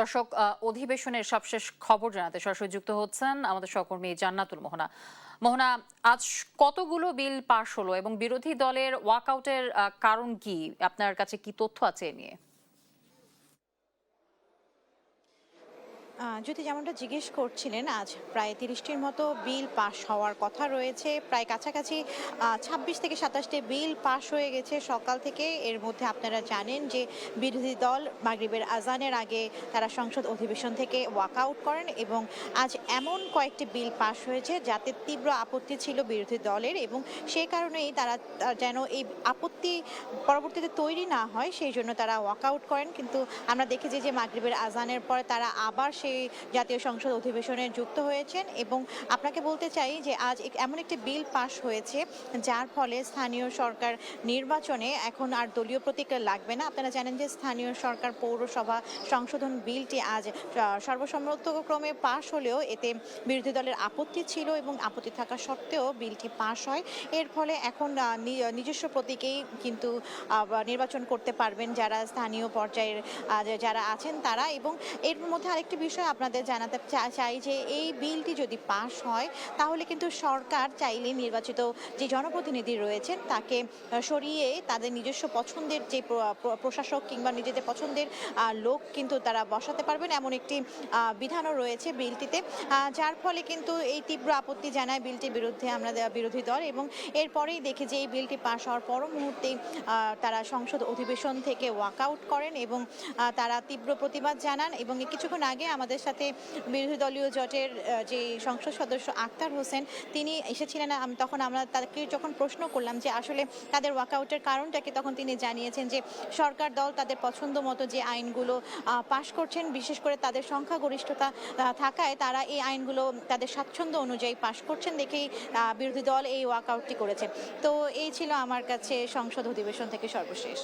দর্শক, অধিবেশনের সবশেষ খবর জানাতে সরাসরি যুক্ত হচ্ছেন আমাদের সহকর্মী জান্নাতুল মোহনা। মোহনা, আজ কতগুলো বিল পাশ হলো এবং বিরোধী দলের ওয়াকআউটের কারণ কি? আপনার কাছে কি তথ্য আছে এ নিয়ে? যদি যেমনটা জিজ্ঞেস করছিলেন, আজ প্রায় ৩০টির মতো বিল পাস হওয়ার কথা রয়েছে। প্রায় কাছাকাছি ২৬ থেকে ২৭টি বিল পাস হয়ে গেছে সকাল থেকে। এর মধ্যে আপনারা জানেন যে বিরোধী দল মাগরিবের আজানের আগে তারা সংসদ অধিবেশন থেকে ওয়াকআউট করেন এবং আজ এমন কয়েকটি বিল পাস হয়েছে যাতে তীব্র আপত্তি ছিল বিরোধী দলের, এবং সেই কারণেই তারা যেন এই আপত্তি পরবর্তীতে তৈরি না হয় সেই জন্য তারা ওয়াকআউট করেন। কিন্তু আমরা দেখেছি যে মাগরিবের আজানের পরে তারা আবার সেই জাতীয় সংসদ অধিবেশনে যুক্ত হয়েছেন। এবং আপনাকে বলতে চাই যে আজ এমন একটি বিল পাস হয়েছে যার ফলে স্থানীয় সরকার নির্বাচনে এখন আর দলীয় প্রতীক লাগবে না। আপনারা জানেন যে স্থানীয় সরকার পৌরসভা সংশোধন বিলটি আজ সর্বসম্মতক্রমে পাশ হলেও এতে বিরোধী দলের আপত্তি ছিল এবং আপত্তি থাকা সত্ত্বেও বিলটি পাশ হয়। এর ফলে এখন নিজস্ব প্রতীকেই কিন্তু নির্বাচন করতে পারবেন যারা স্থানীয় পর্যায়ের যারা আছেন তারা। এবং এর মধ্যে আরেকটি বিষয় আপনাদের জানাতে চাই যে এই বিলটি যদি পাশ হয় তাহলে কিন্তু সরকার চাইলে নির্বাচিত যে জনপ্রতিনিধি রয়েছেন তাকে সরিয়ে তাদের নিজস্ব পছন্দের যে প্রশাসক কিংবা নিজেদের পছন্দের লোক কিন্তু তারা বসাতে পারবেন, এমন একটি বিধানও রয়েছে বিলটিতে। যার ফলে কিন্তু এই তীব্র আপত্তি জানায় বিলটির বিরুদ্ধে আমরা বিরোধী দল, এবং এরপরেই দেখি যে এই বিলটি পাশ হওয়ার পর মুহূর্তেই তারা সংসদ অধিবেশন থেকে ওয়াকআউট করেন এবং তারা তীব্র প্রতিবাদ জানান। এবং কিছুক্ষণ আগে আমাদের সাথে বিরোধী দলীয় জোটের যে সংসদ সদস্য আক্তার হোসেন তিনি এসেছিলেন। তখন আমরা তাকে যখন প্রশ্ন করলাম যে আসলে তাদের ওয়াকআউটের কারণটা কি, তখন তিনি জানিয়েছেন যে সরকার দল তাদের পছন্দ মতো যে আইনগুলো পাশ করছেন, বিশেষ করে তাদের সংখ্যাগরিষ্ঠতা থাকায় তারা এই আইনগুলো তাদের স্বাচ্ছন্দ্য অনুযায়ী পাশ করছেন দেখেই বিরোধী দল এই ওয়াকআউটটি করেছে। তো এই ছিল আমার কাছে সংসদ অধিবেশন থেকে সর্বশেষ।